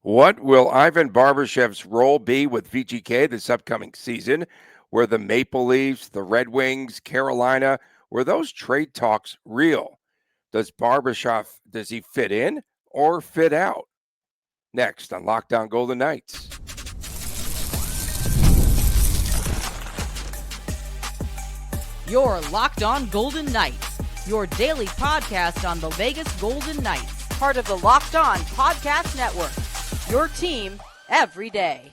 What will Ivan Barbashev's role be with VGK this upcoming season? Were the Maple Leafs, the Red Wings, Carolina, were those trade talks real? Does he fit in or fit out? Next on Lockdown Golden Knights. Your Locked On Golden Knights, your daily podcast on the Vegas Golden Knights, part of the Locked On Podcast Network, your team every day.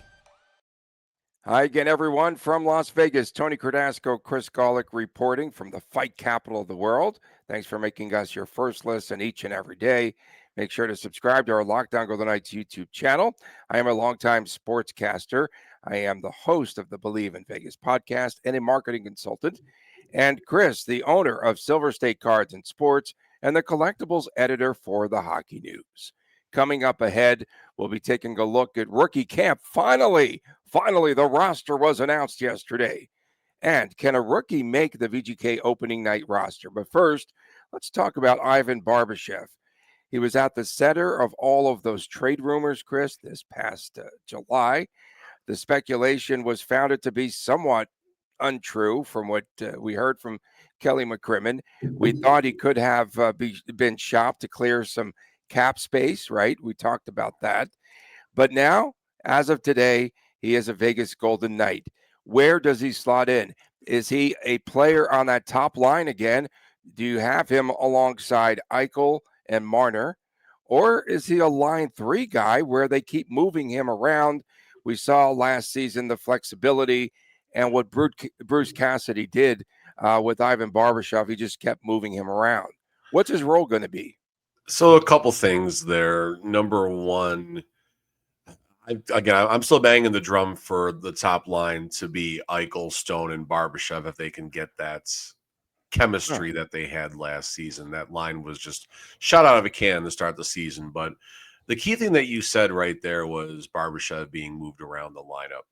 Hi again, everyone, from Las Vegas. Tony Cardasco, Chris Golick reporting from the fight capital of the world. Thanks for making us your first listen each and every day. Make sure to subscribe to our Lockdown Golden Knights YouTube channel. I am a longtime sportscaster. I am the host of the Believe in Vegas podcast and a marketing consultant. And Chris, the owner of Silver State Cards and Sports and the collectibles editor for the Hockey News. Coming up ahead, we'll be taking a look at rookie camp. Finally, the roster was announced yesterday. And can a rookie make the VGK opening night roster? But first, let's talk about Ivan Barbashev. He was at the center of all of those trade rumors, Chris, this past July. The speculation was founded to be somewhat untrue from what we heard from Kelly McCrimmon. We thought he could have been shopped to clear some cap space, right? We talked about that. But now, as of today, he is a Vegas Golden Knight. Where does he slot in? Is he a player on that top line again? Do you have him alongside Eichel and Marner? Or is he a line three guy where they keep moving him around? We saw last season the flexibility and what Bruce Cassidy did with Ivan Barbashev. He just kept moving him around. What's his role going to be? So a couple things there. Number one, I'm still banging the drum for the top line to be Eichel, Stone, and Barbashev if they can get that chemistry that they had last season. That line was just shot out of a can to start the season. But the key thing that you said right there was Barbashev being moved around the lineup.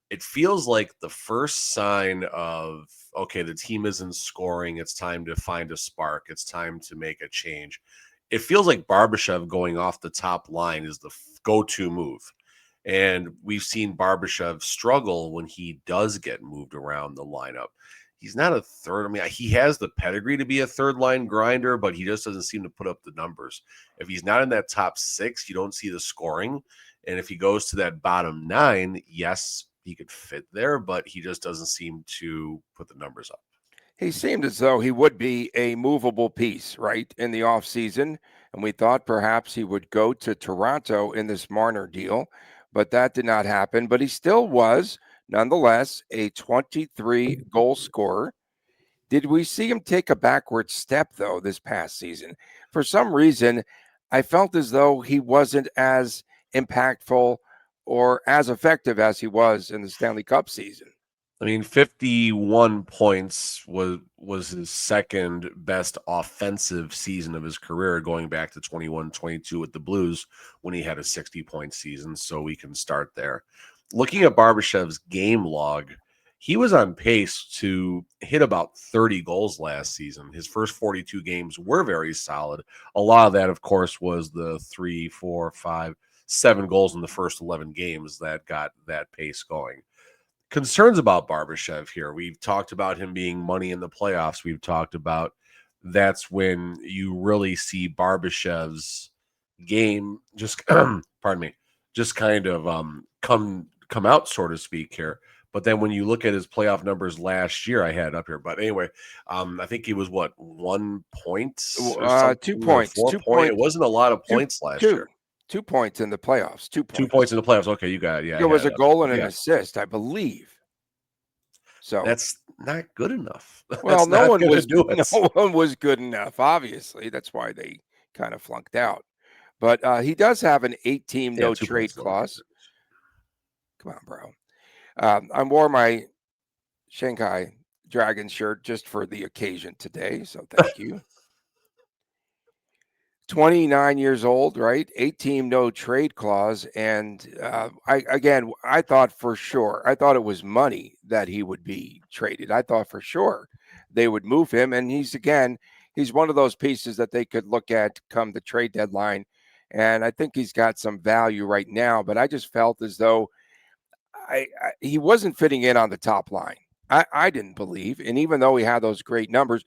It feels like the first sign of, okay, the team isn't scoring. It's time to find a spark. It's time to make a change. It feels like Barbashev going off the top line is the go-to move. And we've seen Barbashev struggle when he does get moved around the lineup. He's not a third. I mean, he has the pedigree to be a third-line grinder, but he just doesn't seem to put up the numbers. If he's not in that top six, you don't see the scoring. And if he goes to that bottom nine, yes, he could fit there, but he just doesn't seem to put the numbers up. He seemed as though he would be a movable piece, right, in the offseason. And we thought perhaps he would go to Toronto in this Marner deal, but that did not happen. But he still was, nonetheless, a 23-goal scorer. Did we see him take a backward step, though, this past season? For some reason, I felt as though he wasn't as impactful or as effective as he was in the Stanley Cup season. I mean, 51 points was his second best offensive season of his career, going back to 21-22 with the Blues when he had a 60-point season. So we can start there. Looking at Barbashev's game log, he was on pace to hit about 30 goals last season. His first 42 games were very solid. A lot of that, of course, was the 3, 4, 5, 7 goals in the first 11 games that got that pace going. Concerns about Barbashev here. We've talked about him being money in the playoffs. We've talked about that's when you really see Barbashev's game just pardon me, just kind of come out, so to speak, here. But then when you look at his playoff numbers last year, I had it up here. But anyway, I think he was 1 point? 2 points. 4 point. It wasn't a lot of points last year. 2 points in the playoffs. 2 points. 2 points in the playoffs. Okay, you got it. Yeah, it was a goal and an assist, I believe. So that's not good enough. Well, no one was good enough. Obviously, that's why they kind of flunked out. But he does have an 8-team no trade clause. Come on, bro. I wore my Shanghai Dragon shirt just for the occasion today, so thank you. 29 years old, right? 8-team no trade clause. And I thought for sure, I thought it was money that he would be traded. I thought for sure they would move him. And he's one of those pieces that they could look at come the trade deadline and I think he's got some value right now. But I just felt as though he wasn't fitting in on the top line. I didn't believe, and even though he had those great numbers,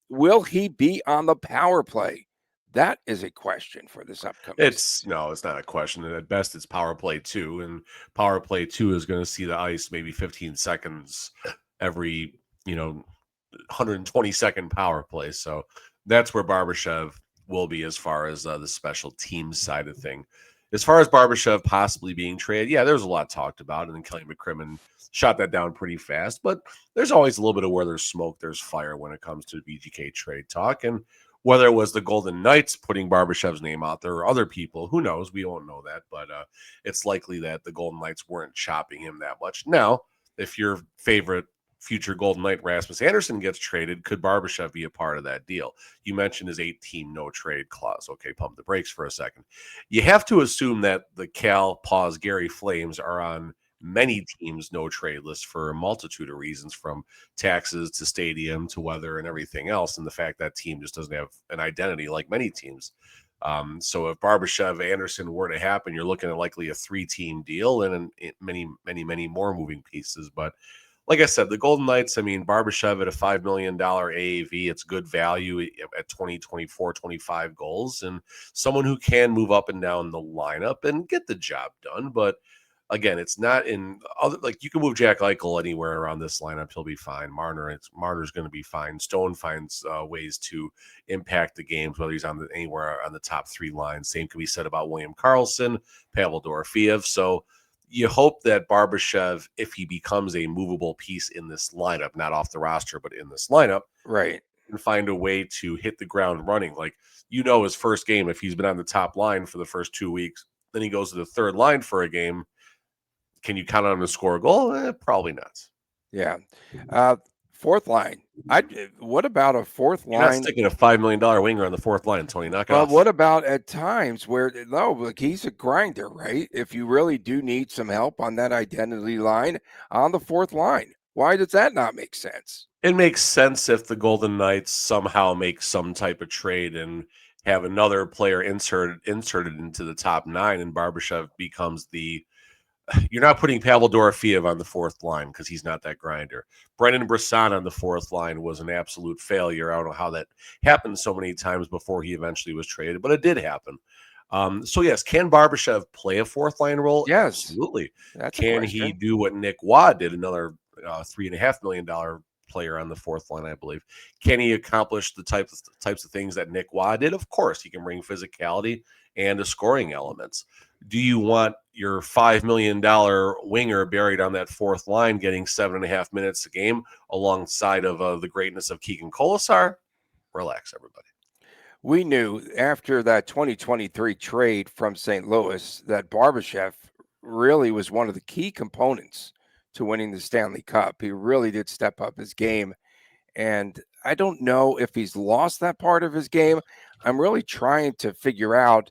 will he be on the power play? That is a question for this upcoming season. It's not a question. At best, it's power play 2, and power play 2 is going to see the ice maybe 15 seconds every, 120-second power play. So that's where Barbashev will be as far as the special teams side of thing. As far as Barbashev possibly being traded, yeah, there's a lot talked about, and then Kelly McCrimmon shot that down pretty fast. But there's always a little bit of where there's smoke, there's fire when it comes to BGK trade talk. And whether it was the Golden Knights putting Barbashev's name out there or other people, who knows? We won't know that. But it's likely that the Golden Knights weren't chopping him that much. Now, if your favorite future Golden Knight Rasmus Anderson gets traded, could Barbashev be a part of that deal? You mentioned his 8-team no trade clause. Okay, pump the brakes for a second. You have to assume that the Cal Paws Gary Flames are on many teams no trade list for a multitude of reasons, from taxes to stadium to weather and everything else, and the fact that team just doesn't have an identity like many teams. So if Barbashev Anderson were to happen, you're looking at likely a 3-team deal and many more moving pieces. But like I said, the Golden Knights, I mean, Barbashev at a $5 million AAV, it's good value at 20, 24, 25 goals, and someone who can move up and down the lineup and get the job done. But again, it's not in other, like, you can move Jack Eichel anywhere around this lineup. He'll be fine. Marner's going to be fine. Stone finds ways to impact the games, whether he's anywhere on the top 3 lines. Same can be said about William Karlsson, Pavel Dorofeev. So you hope that Barbashev, if he becomes a movable piece in this lineup, not off the roster, but in this lineup, Right. can find a way to hit the ground running. Like, his first game, if he's been on the top line for the first 2 weeks, then he goes to the third line for a game. Can you count on him to score a goal? Probably not. Yeah. Fourth line. What about a fourth You're not line? sticking a $5 million winger on the fourth line, Tony. Knock it Well, off. what about at times where no, look, he's a grinder, right? If you really do need some help on that identity line on the fourth line, why does that not make sense? It makes sense if the Golden Knights somehow make some type of trade and have another player inserted into the top 9, and Barbashev becomes the. You're not putting Pavel Dorofeev on the fourth line because he's not that grinder. Brendan Brisson on the fourth line was an absolute failure. I don't know how that happened so many times before he eventually was traded, but it did happen. So yes, can Barbashev play a fourth line role? Yes, Absolutely. that's a Can he question. do what Nick Watt did, another $3.5 million player on the fourth line, I believe? Can he accomplish the types of things that Nick Watt did? Of course, he can bring physicality and a scoring elements. Do you want your $5 million winger buried on that fourth line getting 7.5 minutes a game alongside of the greatness of Keegan Kolesar? Relax, everybody. We knew after that 2023 trade from St. Louis that Barbashev really was one of the key components to winning the Stanley Cup. He really did step up his game. And I don't know if he's lost that part of his game. I'm really trying to figure out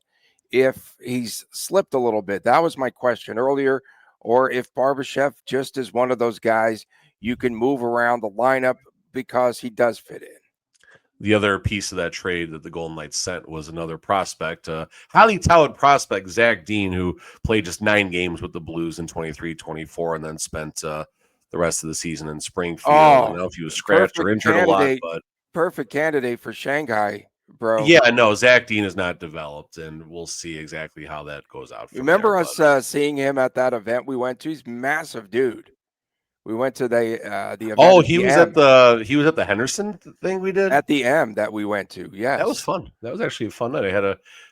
if he's slipped a little bit. That was my question earlier. Or if Barbashev just is one of those guys you can move around the lineup because he does fit in. The other piece of that trade that the Golden Knights sent was another prospect, highly touted prospect, Zach Dean, who played just 9 games with the Blues in 23-24 and then spent the rest of the season in Springfield. I don't Oh, know if he was scratched or injured a lot, but perfect candidate for Shanghai, bro. yeah, no, Zach Dean is not developed, and we'll see exactly how that goes out from Remember there. us seeing him at that event we went to? He's massive dude. We went to the event Oh, at he the was M. at the Henderson thing we did. At the M that we went to. That was Yes. fun. That was actually a fun night.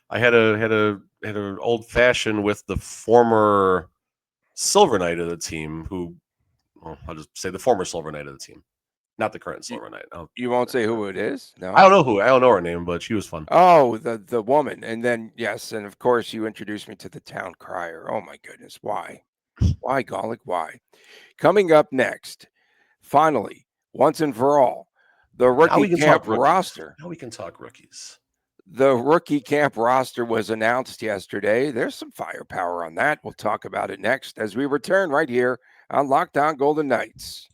I had an old fashioned with the former Silver Knight of the team, who, well, I'll just say the former Silver Knight of the team, not the current Silver Knight. You won't say who it is? No. I don't know her name, but she was fun. Oh, the woman. And then yes, and of course you introduced me to the town crier. Oh my goodness, why? Why, Golic? Why? Coming up next, finally, once and for all, the rookie camp roster. Now we can talk rookies. The rookie camp roster was announced yesterday. There's some firepower on that. We'll talk about it next as we return right here on Locked On Golden Knights.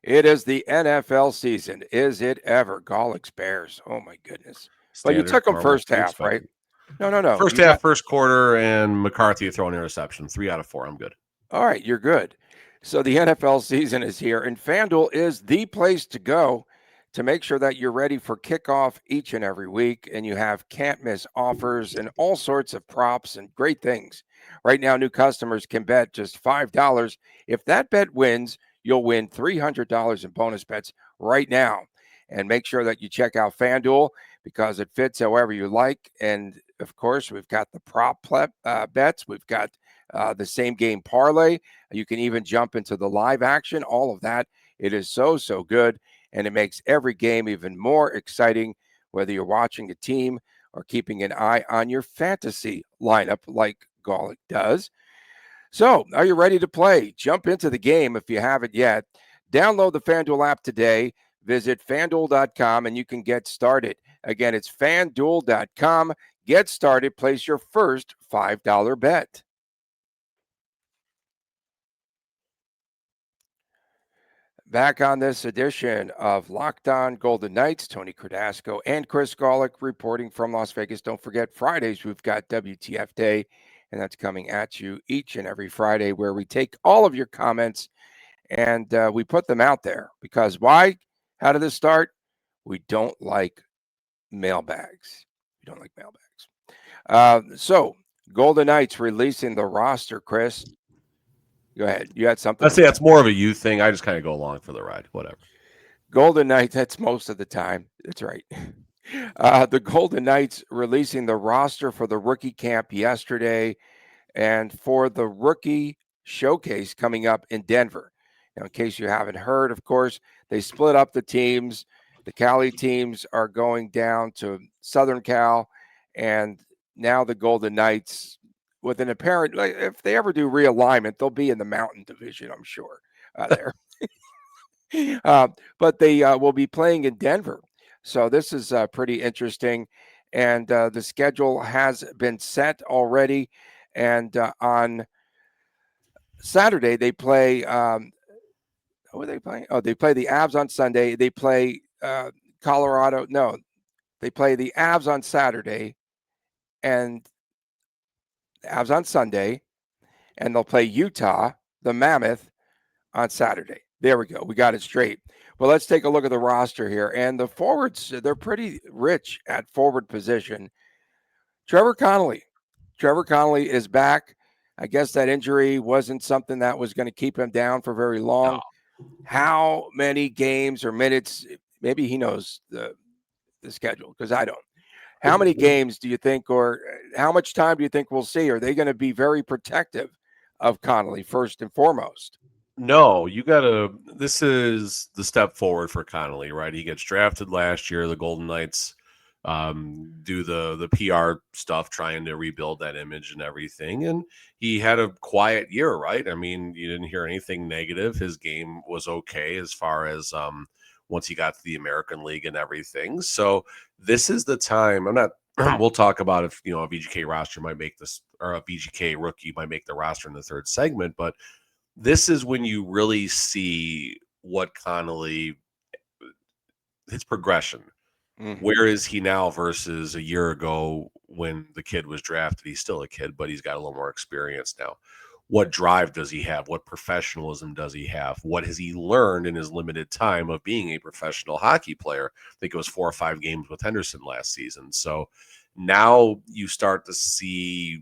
It is the NFL season. Is it ever? Golick's Bears. Oh my goodness. But you Standard, took them normal, first we half, right? expected. No. First You half, got first quarter, and McCarthy throwing interception. 3 out of 4. I'm good. all right, you're good. So the NFL season is here, and FanDuel is the place to go to make sure that you're ready for kickoff each and every week, and you have can't miss offers and all sorts of props and great things. Right now, new customers can bet just $5. If that bet wins, you'll win $300 in bonus bets right now. And make sure that you check out FanDuel because it fits however you like. And of course, we've got the bets, we've got the same game parlay. You can even jump into the live action, all of that. It is so good, and it makes every game even more exciting, whether you're watching a team or keeping an eye on your fantasy lineup like Golick does. So, are you ready to play? Jump into the game if you haven't yet. Download the FanDuel app today. Visit fanduel.com and you can get started. Again, it's fanduel.com. Get started. Place your first $5 bet. Back on this edition of Locked On Golden Knights, Tony Cardasco and Chris Golick reporting from Las Vegas. Don't forget, Fridays we've got WTF Day, and that's coming at you each and every Friday, where we take all of your comments and we put them out there. Because why? How did this start? We don't like mailbags. We don't like mailbags. So, Golden Knights releasing the roster, Chris. Go ahead. You had something? I'd say that's more of a youth thing. I just kind of go along for the ride. Whatever. Golden Knights, that's most of the time. That's right. The Golden Knights releasing the roster for the rookie camp yesterday and for the rookie showcase coming up in Denver. Now, in case you haven't heard, of course, they split up the teams. The Cali teams are going down to Southern Cal, and now the Golden Knights, with an apparent, like, if they ever do realignment, they'll be in the Mountain Division, I'm sure, there. But they will be playing in Denver. So this is pretty interesting. And the schedule has been set already. And on Saturday, they play. Who are they playing? Oh, they play the Avs on Sunday. They play Colorado. No, they play the Avs on Saturday and the Avs on Sunday. And they'll play Utah, the Mammoth, on Saturday. There we go. We got it straight. Well, let's take a look at the roster here. And the forwards, they're pretty rich at forward position. Trevor Connolly. Trevor Connolly is back. I guess that injury wasn't something that was going to keep him down for very long. No. How many games or minutes? Maybe he knows the schedule because I don't. How many games do you think, or how much time do you think we'll see? Are they going to be very protective of Connolly first and foremost? No, you gotta. This is the step forward for Connolly, right? He gets drafted last year. The Golden Knights do the PR stuff, trying to rebuild that image and everything. And he had a quiet year, right? I mean, you didn't hear anything negative. His game was okay as far as once he got to the American League and everything. So this is the time. I'm not. We'll talk about if a VGK roster might make this, or a VGK rookie might make the roster in the third segment, but this is when you really see what Connolly, his progression. Mm-hmm. Where is he now versus a year ago when the kid was drafted? He's still a kid, but he's got a little more experience now. What drive does he have? What professionalism does he have? What has he learned in his limited time of being a professional hockey player? I think it was 4 or 5 games with Henderson last season. So now you start to see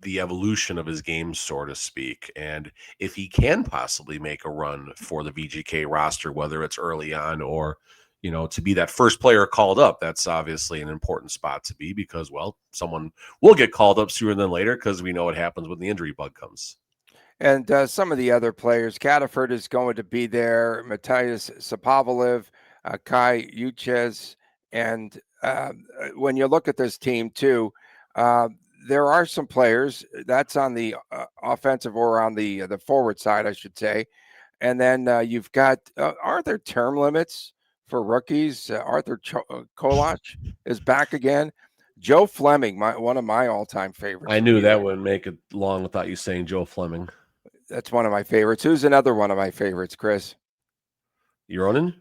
the evolution of his game, so to speak. And if he can possibly make a run for the VGK roster, whether it's early on or, to be that first player called up, that's obviously an important spot to be because, well, someone will get called up sooner than later because we know what happens when the injury bug comes. And some of the other players, Cataford is going to be there, Matthias Sapovalev, Kai Uchez. And when you look at this team, too, there are some players that's on the offensive or on the forward side, I should say. And then you've got, aren't there term limits for rookies? Arthur Kolach is back again. Joe Fleming, one of my all-time favorites. I knew that wouldn't make it long without you saying Joe Fleming. That's one of my favorites. Who's another one of my favorites, Chris? Uronen?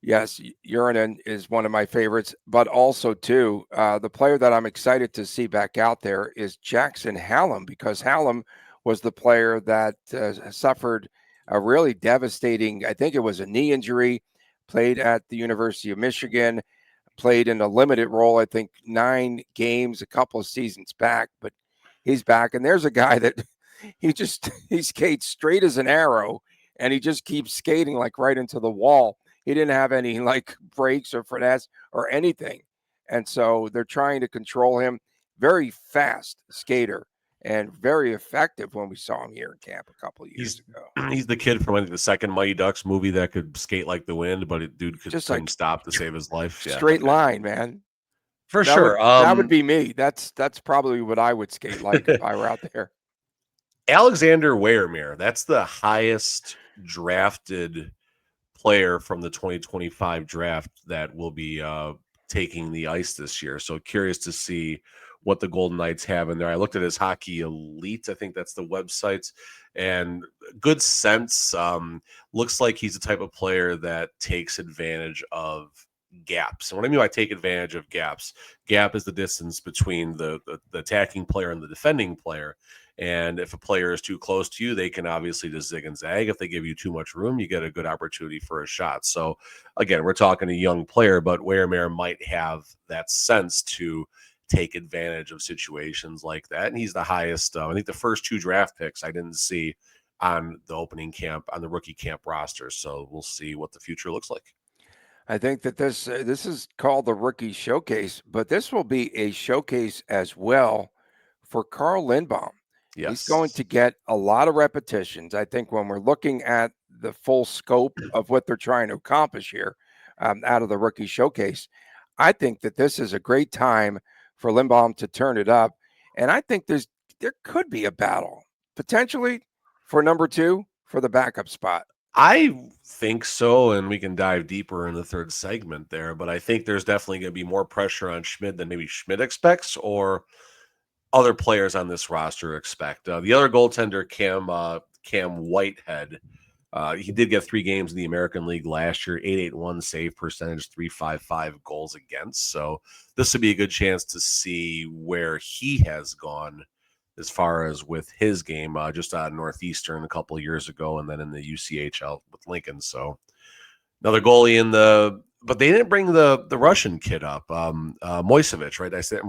Yes, Urinen is one of my favorites, but also too, the player that I'm excited to see back out there is Jackson Hallam, because Hallam was the player that suffered a really devastating, I think it was a knee injury, played at the University of Michigan, played in a limited role, I think 9 games, a couple of seasons back, but he's back. And there's a guy that he skates straight as an arrow, and he just keeps skating like right into the wall. He didn't have any like breaks or finesse or anything. And so they're trying to control him. Very fast skater and very effective when we saw him here in camp a couple of years ago. He's the kid from, I think, the second Mighty Ducks movie that could skate like the wind, but dude couldn't Just like stop to save his life. Yeah, straight okay. line, man. For That sure. that would be me. That's probably what I would skate like if I were out there. Alexander Weirmere, that's the highest drafted player from the 2025 draft that will be taking the ice this year. So curious to see what the Golden Knights have in there. I looked at his Hockey Elite. I think that's the website, and good sense. Looks like he's the type of player that takes advantage of gaps. And what I mean by take advantage of gaps, gap is the distance between the attacking player and the defending player. And if a player is too close to you, they can obviously just zig and zag. If they give you too much room, you get a good opportunity for a shot. So again, we're talking a young player, but Weirmere might have that sense to take advantage of situations like that. And he's the highest. I think the first 2 draft picks I didn't see on the opening camp, on the rookie camp roster. So we'll see what the future looks like. I think that this is called the Rookie Showcase, but this will be a showcase as well for Carl Lindbaum. Yes. He's going to get a lot of repetitions. I think when we're looking at the full scope of what they're trying to accomplish here out of the Rookie Showcase, I think that this is a great time for Lindbaum to turn it up. And I think there could be a battle potentially for number 2 for the backup spot. I think so, and we can dive deeper in the third segment there, but I think there's definitely going to be more pressure on Schmid than maybe Schmid expects or other players on this roster expect. The other goaltender, Cam Whitehead, he did get 3 games in the American League last year, 881 save percentage, 355 goals against. So this would be a good chance to see where he has gone as far as with his game, just out of Northeastern a couple of years ago, and then in the UCHL with Lincoln. So another goalie in the, but they didn't bring the Russian kid up, Moisevich, right? I said,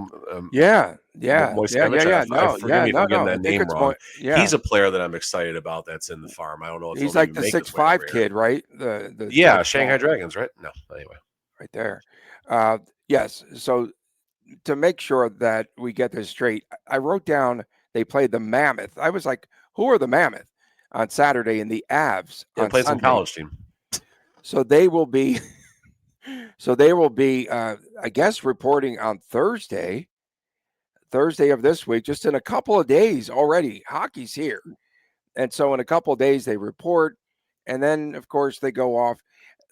Yeah. Moisevich. No, forgive me if I'm getting that I think name it's wrong. He's a player that I'm excited about. That's in the farm. I don't know. He's like the 6'5" kid, right? The Shanghai Dragons, right? No, anyway, right there. Yes. So to make sure that we get this straight, I wrote down they played the Mammoth. I was like, who are the Mammoth on Saturday and the Avs on plays Sunday? some college team. So they will be, I guess, reporting on Thursday of this week, just in a couple of days already. Hockey's here. And so in a couple of days they report, and then, of course, they go off.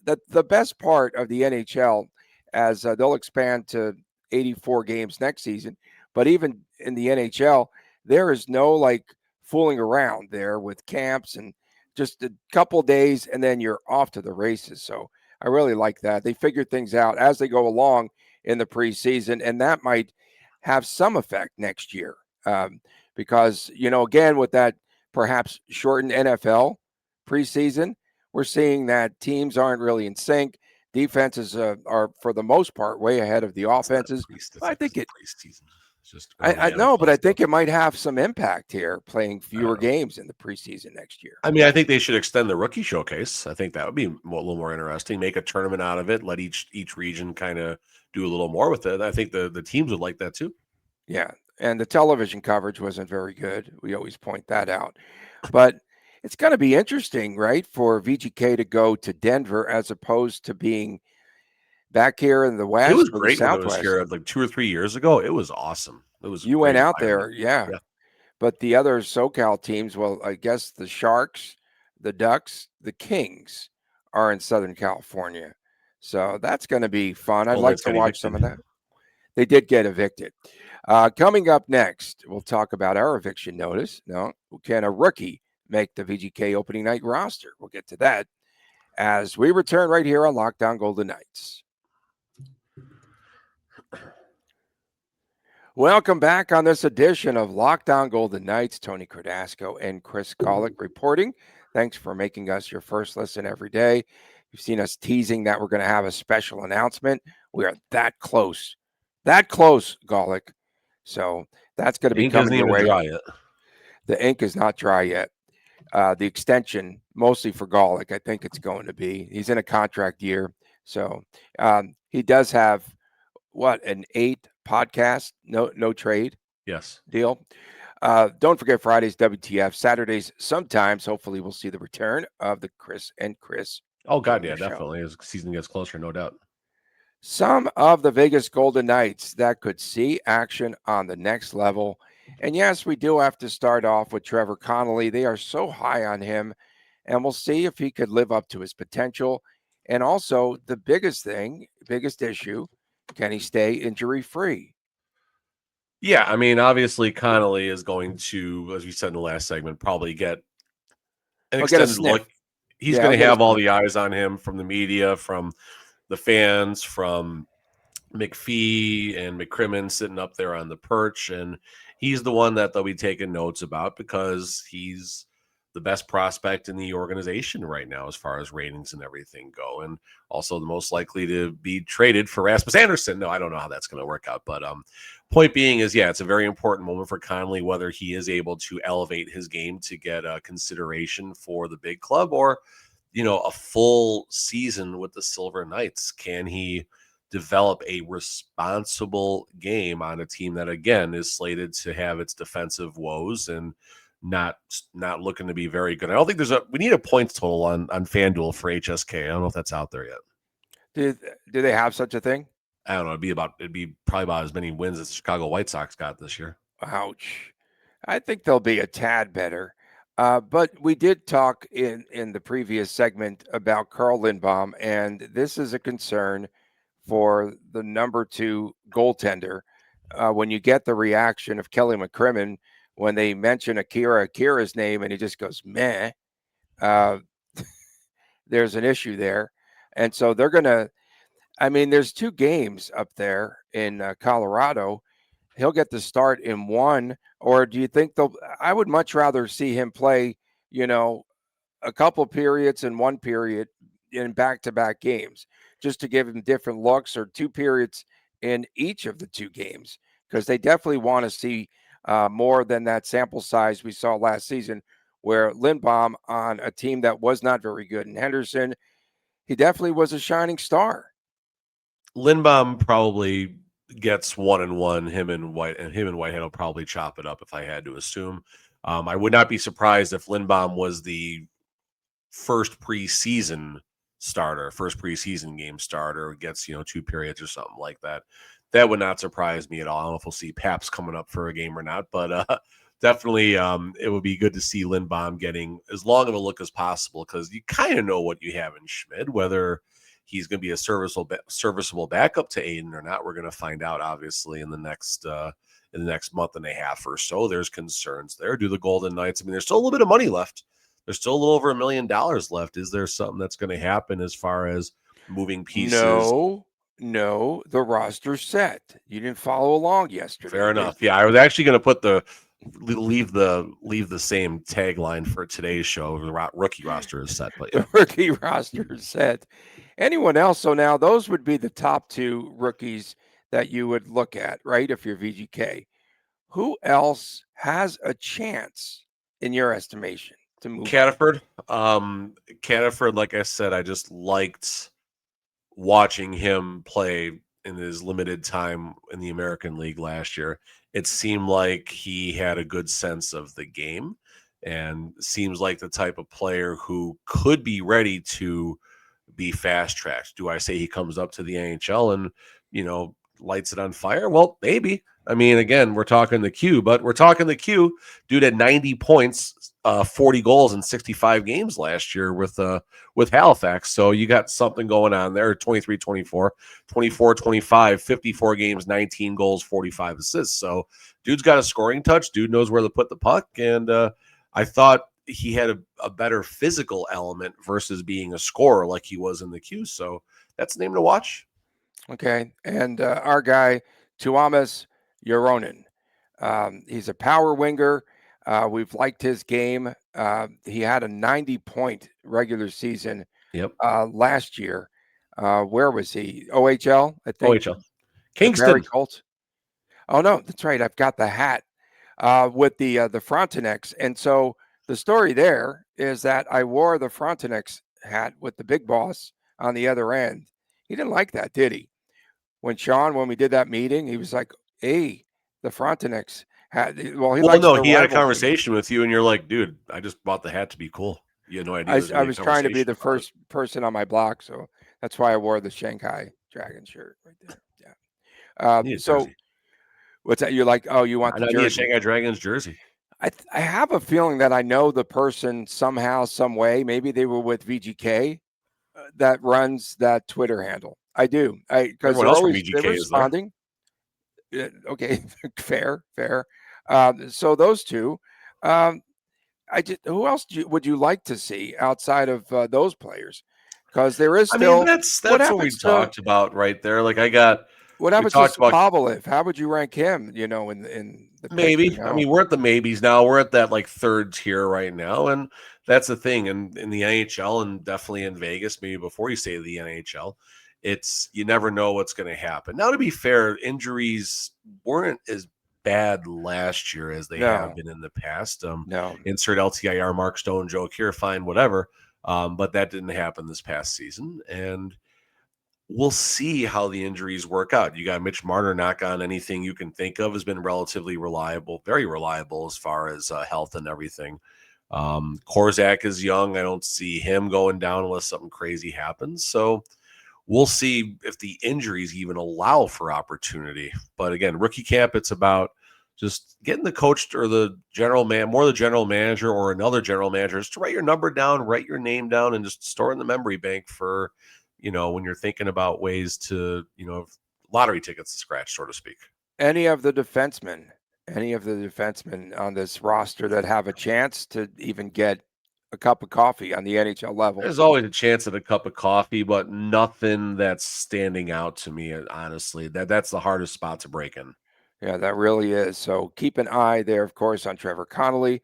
The best part of the NHL, as they'll expand to 84 games next season, but even in the NHL, there is no like fooling around there with camps and just a couple days, and then you're off to the races. So I really like that. They figure things out as they go along in the preseason, and that might have some effect next year because, again, with that perhaps shortened NFL preseason, we're seeing that teams aren't really in sync. Defenses are, for the most part, way ahead of the offenses. I think preseason. I know, but I think it might have some impact here, playing fewer games in the preseason next year. I mean, I think they should extend the rookie showcase. I think that would be a little more interesting. Make a tournament out of it. Let each region kind of do a little more with it. I think the teams would like that too. Yeah, and the television coverage wasn't very good. We always point that out. But it's going to be interesting, right, for VGK to go to Denver as opposed to being back here in the West. It was or great the when Southwest. it was here like 2 or 3 years ago. It was awesome. It was. You went out there, yeah. But the other SoCal teams, well, I guess the Sharks, the Ducks, the Kings are in Southern California. So that's going to be fun. I'd like to watch some of that. They did get evicted. Coming up next, we'll talk about our eviction notice. Now, can a rookie make the VGK opening night roster. We'll get to that as we return right here on Lockdown Golden Knights. Welcome back on this edition of Lockdown Golden Knights. Tony Cardasco and Chris Golick reporting. Thanks for making us your first listen every day. You've seen us teasing that we're going to have a special announcement. We are that close, Golick. So that's going to be coming your way. Dry yet. The ink is not dry yet. The extension, mostly for Golick, I think it's going to be. He's in a contract year. So he does have, an 8 podcast, no trade deal. Don't forget Fridays, WTF, Saturdays, sometimes, hopefully we'll see the return of the Chris and Chris. Oh, God, yeah, definitely. As the season gets closer, no doubt. Some of the Vegas Golden Knights that could see action on the next level. And yes, we do have to start off with Trevor Connolly. They are so high on him, and we'll see if he could live up to his potential. And also, the biggest issue, can he stay injury-free? Yeah, I mean, obviously Connolly is going to, as we said in the last segment, probably get an extended look. He's going to have all the eyes on him from the media, from the fans, from McPhee and McCrimmon sitting up there on the perch. And he's the one that they'll be taking notes about because he's the best prospect in the organization right now as far as ratings and everything go, and also the most likely to be traded for Rasmus Anderson. No, I don't know how that's going to work out, but point being is, yeah, it's a very important moment for Connolly, whether he is able to elevate his game to get a consideration for the big club or, a full season with the Silver Knights. Can he develop a responsible game on a team that, again, is slated to have its defensive woes and not looking to be very good? I don't think we need a points total on FanDuel for HSK. I don't know if that's out there yet. Do they have such a thing? I don't know. It'd be probably about as many wins as the Chicago White Sox got this year. Ouch. I think they'll be a tad better. But we did talk in the previous segment about Carl Lindbaum, and this is a concern for the number 2 goaltender. When you get the reaction of Kelly McCrimmon when they mention Akira's name and he just goes, meh, there's an issue there. And so they're going to, there's 2 games up there in Colorado. He'll get to start in one, or do you think I would much rather see him play, a couple periods in one period in back-to-back games, just to give him different looks, or 2 periods in each of the 2 games, because they definitely want to see more than that sample size we saw last season, where Lindbaum on a team that was not very good in Henderson, he definitely was a shining star. Lindbaum probably gets 1-1. Him and Whitehead will probably chop it up if I had to assume. I would not be surprised if Lindbaum was the first preseason game starter, gets 2 periods or something like that. That would not surprise me at all. I don't know if we'll see Paps coming up for a game or not, but definitely it would be good to see Lindbaum getting as long of a look as possible, because you kind of know what you have in Schmid. Whether he's going to be a serviceable backup to Aiden or not, we're going to find out, obviously, in the next month and a half or so. There's concerns there. Do the Golden Knights, there's still a little bit of money left. There's still a little over $1 million left. Is there something that's going to happen as far as moving pieces? No, the roster's set. You didn't follow along yesterday. Fair enough. Yeah, I was actually going to put leave the same tagline for today's show. The rookie roster is set, but yeah. The rookie roster is set. Anyone else? So now those would be the top 2 rookies that you would look at, right? If you're VGK, who else has a chance in your estimation to move? Cataford. Cataford, like I said, I just liked watching him play in his limited time in the American League last year. It seemed like he had a good sense of the game and seems like the type of player who could be ready to be fast-tracked. Do I say he comes up to the NHL and, lights it on fire? Well, maybe. Again, we're talking the Q, dude had 90 points, 40 goals in 65 games last year with Halifax. So you got something going on there. 23, 24, 24, 25, 54 games, 19 goals, 45 assists. So dude's got a scoring touch. Dude knows where to put the puck. And I thought he had a better physical element versus being a scorer like he was in the Q. So that's the name to watch. Okay. And our guy, Tuomas Joronen. He's a power winger. We've liked his game. He had a 90-point regular season Yep. last year. Where was he? OHL, I think. OHL. The Barry Kingston. Colts. Oh, no, that's right. I've got the hat with the Frontenacs. And so the story there is that I wore the Frontenacs hat with the big boss on the other end. He didn't like that, did he? When we did that meeting, he was like, hey, the Frontenacs hat. Well, he Well, likes no, the he had a rival team. conversation with you, and you're like, dude, I just bought the hat to be cool. You had no idea there's I going to be a was trying to be conversation the about it. first person on my block, so that's why I wore the Shanghai Dragon shirt right there. Yeah. I need a So jersey. what's that? You're like, oh, you want I the need a jersey? Shanghai Dragons jersey. I have a feeling that I know the person somehow, some way. Maybe they were with VGK that runs that Twitter handle. I do, because Everyone else from VGK they're is there. responding. Okay, fair. So those two. Who else would you like to see outside of those players? Because there is I mean, still that's what what we happens to talked about right there. Like we talked about Kovalev? How would you rank him? In the picture maybe. I now? mean, we're at the maybes now. We're at that like third tier right now, and that's the thing. And in the NHL and definitely in Vegas, maybe before you say the NHL, it's you never know what's going to happen. Now, to be fair, injuries weren't as bad last year as they have No, been in the past. no. Insert LTIR, Mark Stone joke here, fine, whatever. But that didn't happen this past season, and we'll see how the injuries work out. You got Mitch Marner, knock on anything you can think of, has been relatively reliable, very reliable as far as health and everything. Korzak is young. I don't see him going down unless something crazy happens. So we'll see if the injuries even allow for opportunity. But again, rookie camp, it's about just getting the coach or the general manager or another general manager just to write your number down, write your name down, and just store in the memory bank for, when you're thinking about ways to, lottery tickets to scratch, so to speak. Any of the defensemen on this roster that have a chance to even get a cup of coffee on the NHL level? There's always a chance at a cup of coffee, but nothing that's standing out to me, honestly. That's the hardest spot to break in. Yeah, that really is. So keep an eye there, of course, on Trevor Connolly.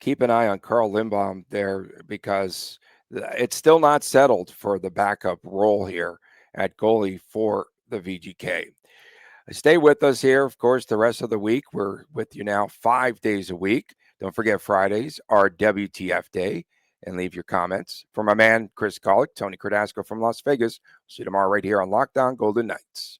Keep an eye on Carl Lindbaum there because it's still not settled for the backup role here at goalie for the VGK. Stay with us here, of course, the rest of the week. We're with you now 5 days a week. Don't forget Fridays are WTF Day, and leave your comments. For my man, Chris Golick, Tony Cardasco from Las Vegas. See you tomorrow right here on Lockdown Golden Knights.